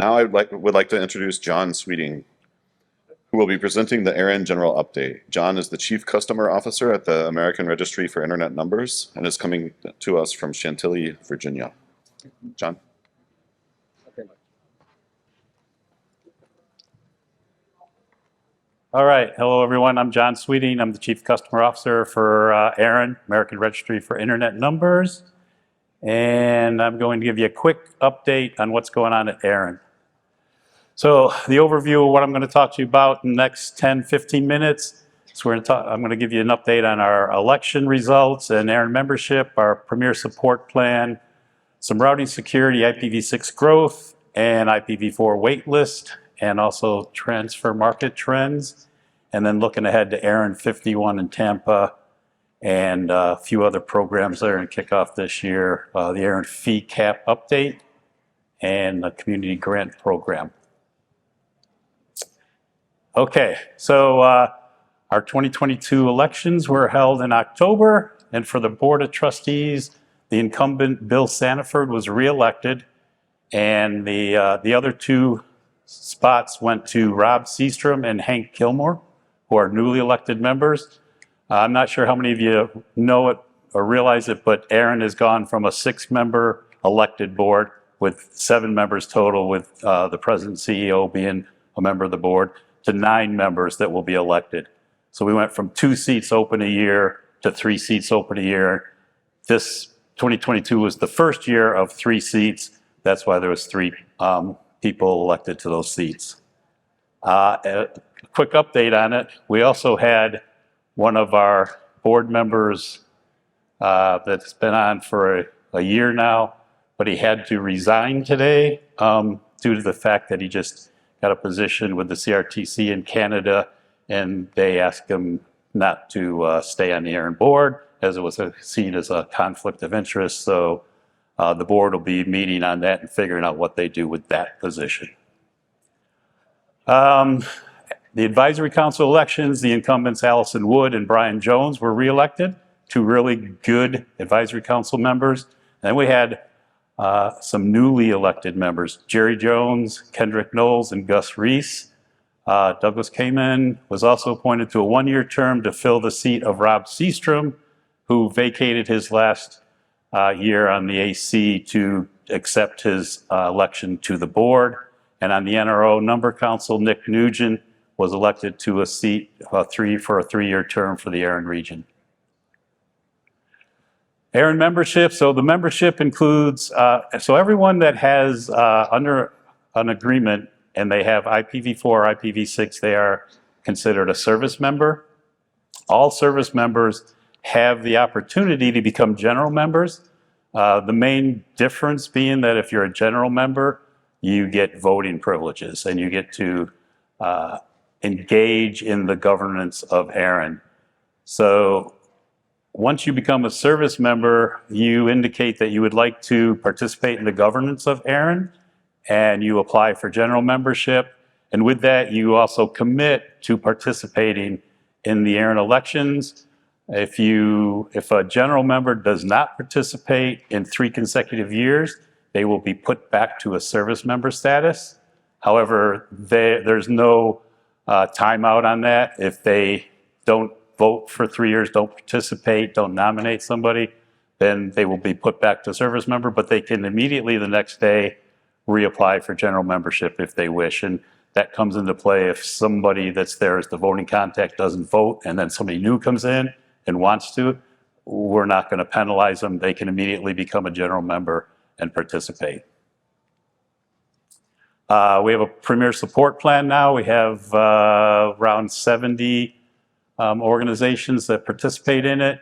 Now I would like to introduce John Sweeting, who will be presenting the ARIN General Update. John is the Chief Customer Officer at the American Registry for Internet Numbers and is coming to us from Chantilly, Virginia. John? All right. Hello, everyone. I'm John Sweeting. I'm the Chief Customer Officer for ARIN, American Registry for Internet Numbers. And I'm going to give you a quick update on what's going on at ARIN. So the overview of what I'm going to talk to you about in the next 10, 15 minutes. So I'm going to give you an update on our election results and ARIN membership, our Premier Support Plan, some routing security, IPv6 growth, and IPv4 waitlist, and also transfer market trends. And then looking ahead to ARIN 51 in Tampa and a few other programs there and kick off this year, the ARIN Fee Cap update and the community grant program. Okay, so our 2022 elections were held in October, and for the Board of Trustees, the incumbent Bill Sanford was reelected, and the other two spots went to Rob Seastrom and Hank Kilmore, who are newly elected members. I'm not sure how many of you know it or realize it, but ARIN has gone from a 6-member elected board with 7 members total, with the president and CEO being a member of the board, to 9 members that will be elected. So we went from 2 seats open a year to 3 seats open a year. This 2022 was the first year of 3 seats. That's why there was 3 people elected to those seats. A quick update on it. We also had one of our board members that's been on for a year now, but he had to resign today due to the fact that he just got a position with the CRTC in Canada, and they asked him not to stay on the ARIN board as it was seen as a conflict of interest. So the board will be meeting on that and figuring out what they do with that position. The Advisory Council elections, the incumbents Allison Wood and Brian Jones were reelected, 2 really good Advisory Council members. And then we had some newly elected members, Jerry Jones, Kendrick Knowles, and Gus Reese. Douglas Kamen was also appointed to a 1-year term to fill the seat of Rob Seastrom, who vacated his last year on the AC to accept his election to the board. And on the NRO Number Council, Nick Nugent was elected to a seat for a 3-year term for the ARIN region. ARIN membership, so the membership includes, so everyone that has under an agreement and they have IPv4 or IPv6, they are considered a service member. All service members have the opportunity to become general members. The main difference being that if you're a general member, you get voting privileges and you get to engage in the governance of ARIN. So once you become a service member, you indicate that you would like to participate in the governance of ARIN, and you apply for general membership. And with that, you also commit to participating in the ARIN elections. If a general member does not participate in 3 consecutive years, they will be put back to a service member status. However, there's no timeout on that. If they don't vote for 3 years, don't participate, don't nominate somebody, then they will be put back to service member, but they can immediately the next day reapply for general membership if they wish. And that comes into play if somebody that's there as the voting contact doesn't vote and then somebody new comes in and wants to, we're not going to penalize them. They can immediately become a general member and participate. We have a Premier Support Plan now. We have around 70 organizations that participate in it.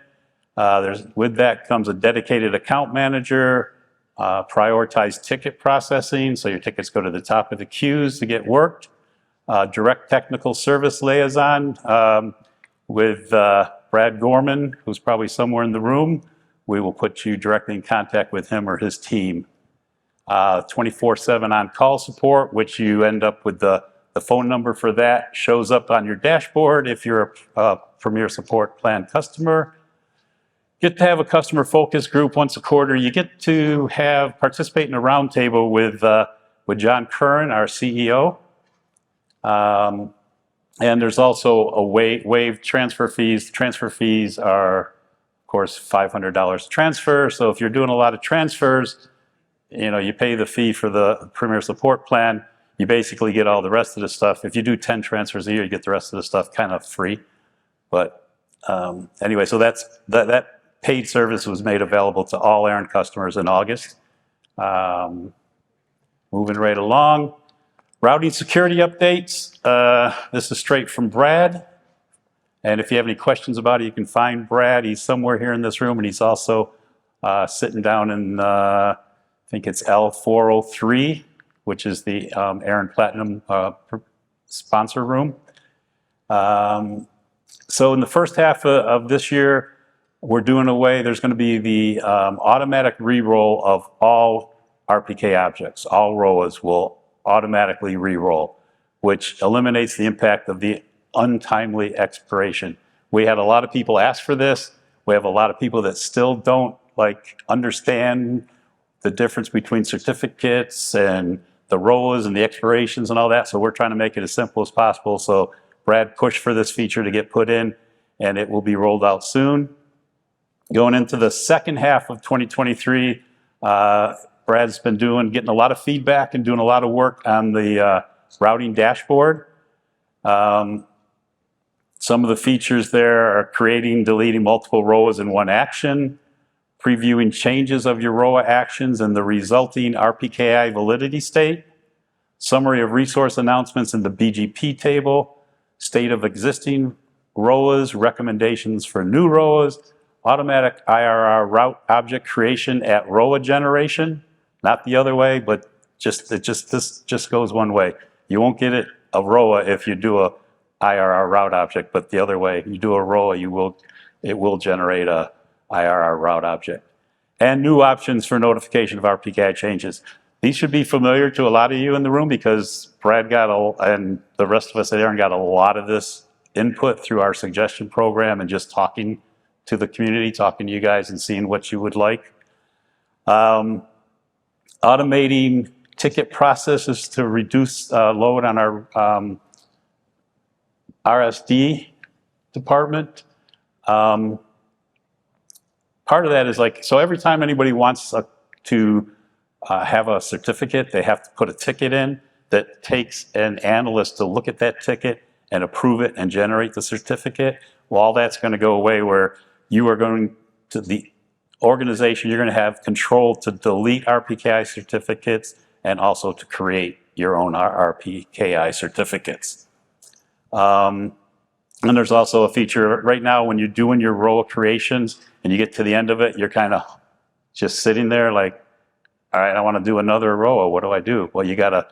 With that comes a dedicated account manager, prioritized ticket processing, so your tickets go to the top of the queues to get worked, direct technical service liaison with Brad Gorman, who's probably somewhere in the room. We will put you directly in contact with him or his team. 24/7 on-call support, which you end up with the phone number for that shows up on your dashboard if you're a Premier Support Plan customer. Get to have a customer focus group once a quarter. You get to participate in a roundtable with with John Curran, our CEO. And there's also a waived transfer fees. Transfer fees are, of course, $500 transfer. So if you're doing a lot of transfers, you pay the fee for the Premier Support Plan. You basically get all the rest of the stuff. If you do 10 transfers a year, you get the rest of the stuff kind of free. But anyway, so that paid service was made available to all ARIN customers in August. Moving right along. Routing security updates. This is straight from Brad. And if you have any questions about it, you can find Brad. He's somewhere here in this room, and he's also sitting down in, I think it's L403, which is the ARIN Platinum sponsor room. So in the first half of this year, we're doing away, there's going to be the automatic re-roll of all RPK objects. All ROAS will automatically re-roll, which eliminates the impact of the untimely expiration. We had a lot of people ask for this. We have a lot of people that still don't understand the difference between certificates and the ROAS and the expirations and all that. So we're trying to make it as simple as possible. So Brad pushed for this feature to get put in, and it will be rolled out soon. Going into the second half of 2023, Brad's been getting a lot of feedback and doing a lot of work on the routing dashboard. Some of the features there are creating, deleting multiple ROAs in one action, previewing changes of your ROA actions and the resulting RPKI validity state, summary of resource announcements in the BGP table, state of existing ROAs, recommendations for new ROAs, automatic IRR route object creation at ROA generation. Not the other way, but this just goes one way. You won't get a ROA if you do a IRR route object, but the other way, you do a ROA, it will generate a IRR route object. And new options for notification of RPKI changes. These should be familiar to a lot of you in the room because Brad and the rest of us at ARIN got a lot of this input through our suggestion program and just talking to the community, talking to you guys and seeing what you would like. Automating ticket processes to reduce load on our RSD department. Part of that is so every time anybody wants to have a certificate, they have to put a ticket in that takes an analyst to look at that ticket and approve it and generate the certificate. Well, all that's going to go away where you are going to the organization, you're going to have control to delete RPKI certificates and also to create your own RPKI certificates. And there's also a feature right now when you're doing your ROA creations and you get to the end of it, you're kind of just sitting there all right, I want to do another ROA. What do I do? Well, you got to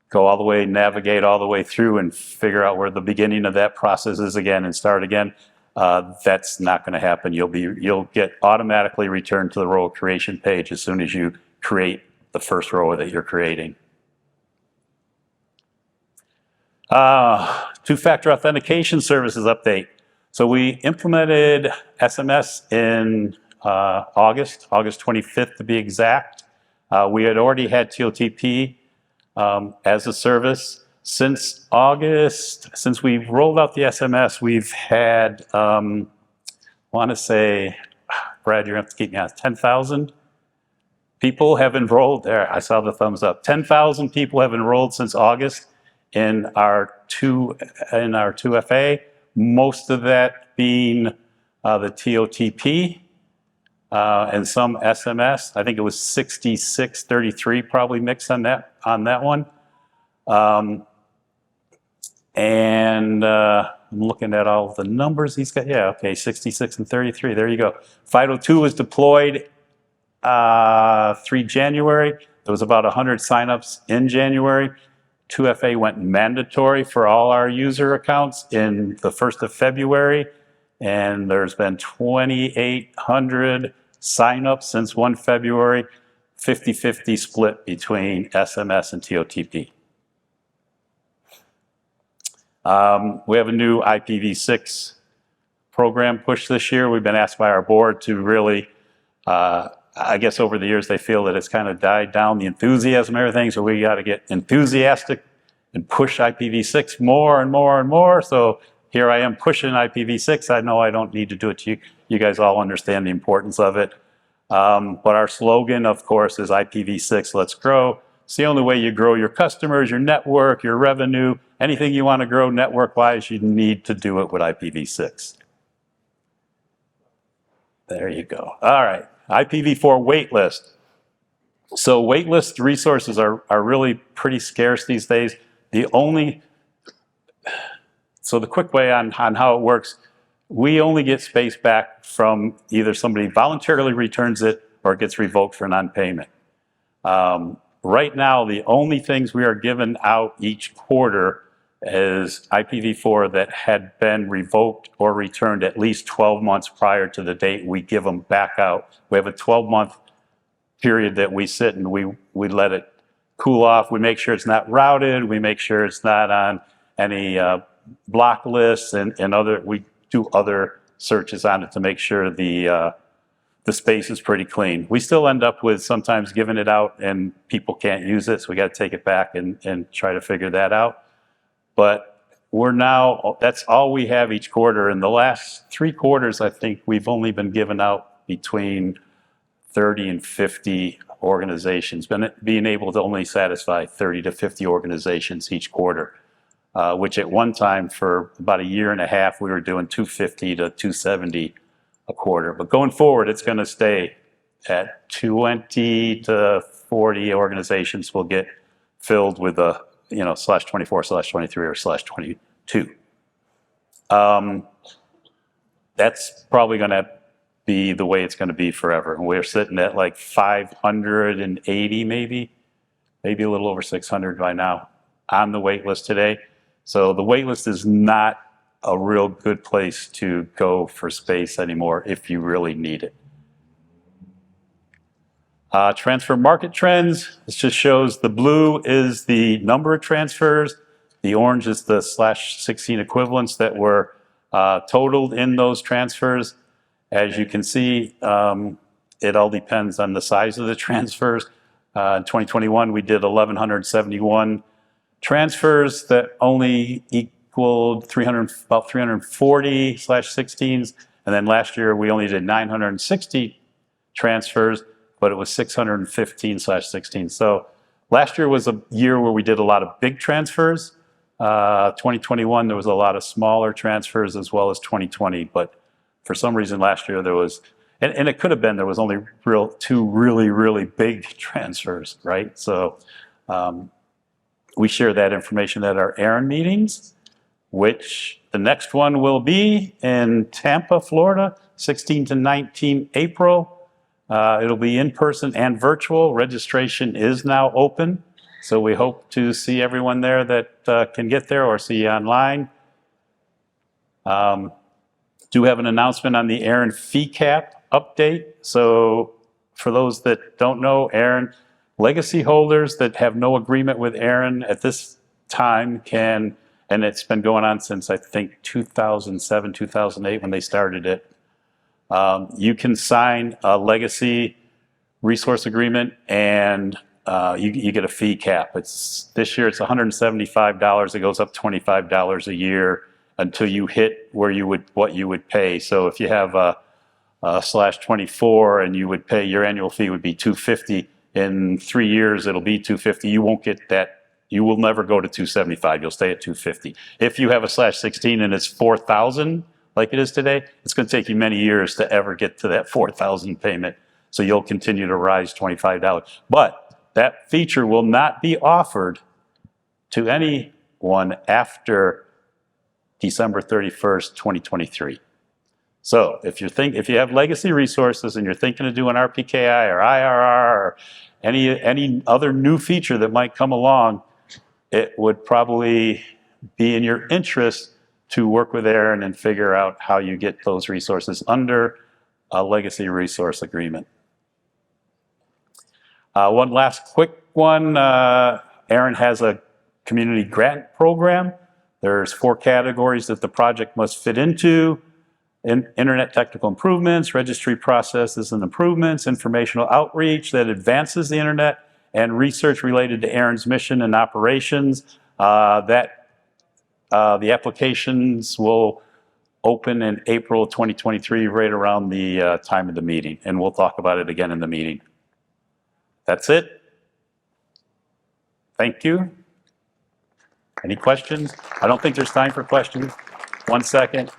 go all the way, navigate all the way through and figure out where the beginning of that process is again and start again. That's not going to happen. You'll get automatically returned to the ROA creation page as soon as you create the first ROA that you're creating. Two-factor authentication services update. So we implemented SMS in August 25th to be exact. We had already had TOTP as a service. Since August, since we've rolled out the SMS, we've had, I want to say, Brad, you're going to have to keep me honest, 10,000 people have enrolled. There, I saw the thumbs up. 10,000 people have enrolled since August in our 2FA, most of that being the TOTP and some SMS. I think it was 66-33 probably mixed on that one. And I'm looking at all the numbers he's got. Yeah, okay, 66 and 33. There you go. 502 was deployed 3 January. There was about 100 signups in January. 2FA went mandatory for all our user accounts in the 1st of February. And there's been 2,800 signups since 1 February, 50-50 split between SMS and TOTP. We have a new IPv6 program push this year. We've been asked by our board to really I guess over the years they feel that it's kind of died down, the enthusiasm and everything, so we got to get enthusiastic and push IPv6 more and more and more. So here I am pushing IPv6. I know I don't need to do it. You guys all understand the importance of it. But our slogan, of course, is IPv6, let's grow. It's the only way you grow your customers, your network, your revenue, anything you want to grow network-wise, you need to do it with IPv6. There you go. All right, IPv4 waitlist. So waitlist resources are really pretty scarce these days. So the quick way on how it works, we only get space back from either somebody voluntarily returns it or it gets revoked for non-payment. Right now, the only things we are giving out each quarter is IPv4 that had been revoked or returned at least 12 months prior to the date we give them back out. We have a 12-month period that we sit and we let it cool off. We make sure it's not routed. We make sure it's not on any block lists and we do other searches on it to make sure the space is pretty clean. We still end up with sometimes giving it out and people can't use it, so we got to take it back and try to figure that out. But that's all we have each quarter. In the last 3 quarters, I think we've only been giving out between 30 and 50 organizations, being able to only satisfy 30 to 50 organizations each quarter, which at one time for about a year and a half, we were doing 250 to 270 a quarter. But going forward, it's going to stay at 20 to 40 organizations will get filled with a /24, /23, or /22. That's probably going to be the way it's going to be forever. And we're sitting at like 580 maybe a little over 600 by now on the wait list today. So the wait list is not a real good place to go for space anymore if you really need it. Transfer market trends. This just shows the blue is the number of transfers. The orange is the /16 equivalents that were totaled in those transfers. As you can see, it all depends on the size of the transfers. In 2021, we did 1,171 transfers that only equaled about 340 /16s. And then last year, we only did 960 transfers, but it was 615 /16. So last year was a year where we did a lot of big transfers. 2021, there was a lot of smaller transfers as well as 2020. But for some reason last year there was, and it could have been there was only 2 really big transfers, right? So we share that information at our ARIN meetings, which the next one will be in Tampa, Florida, 16 to 19 April. It'll be in person and virtual. Registration is now open. So we hope to see everyone there that can get there or see you online. Do have an announcement on the ARIN Fee Cap update. So for those that don't know, ARIN legacy holders that have no agreement with ARIN at this time can, and it's been going on since I think 2007, 2008 when they started it. You can sign a legacy resource agreement and you get a fee cap. This year it's $175. It goes up $25 a year until you hit what you would pay. So if you have a /24 and you would pay, your annual fee would be $250. In 3 years it'll be $250. You won't get that. You will never go to $275. You'll stay at $250. If you have a /16 and it's $4,000 like it is today, it's going to take you many years to ever get to that $4,000 payment. So you'll continue to rise $25. But that feature will not be offered to anyone after December 31st, 2023. So if you have legacy resources and you're thinking of doing RPKI or IRR or any other new feature that might come along, it would probably be in your interest to work with ARIN and figure out how you get those resources under a legacy resource agreement. One last quick one. ARIN has a community grant program. There's 4 categories that the project must fit into. internet technical improvements, registry processes and improvements, informational outreach that advances the internet, and research related to ARIN's mission and operations. The applications will open in April 2023, right around the time of the meeting, and we'll talk about it again in the meeting. That's it. Thank you. Any questions? I don't think there's time for questions. 1 second.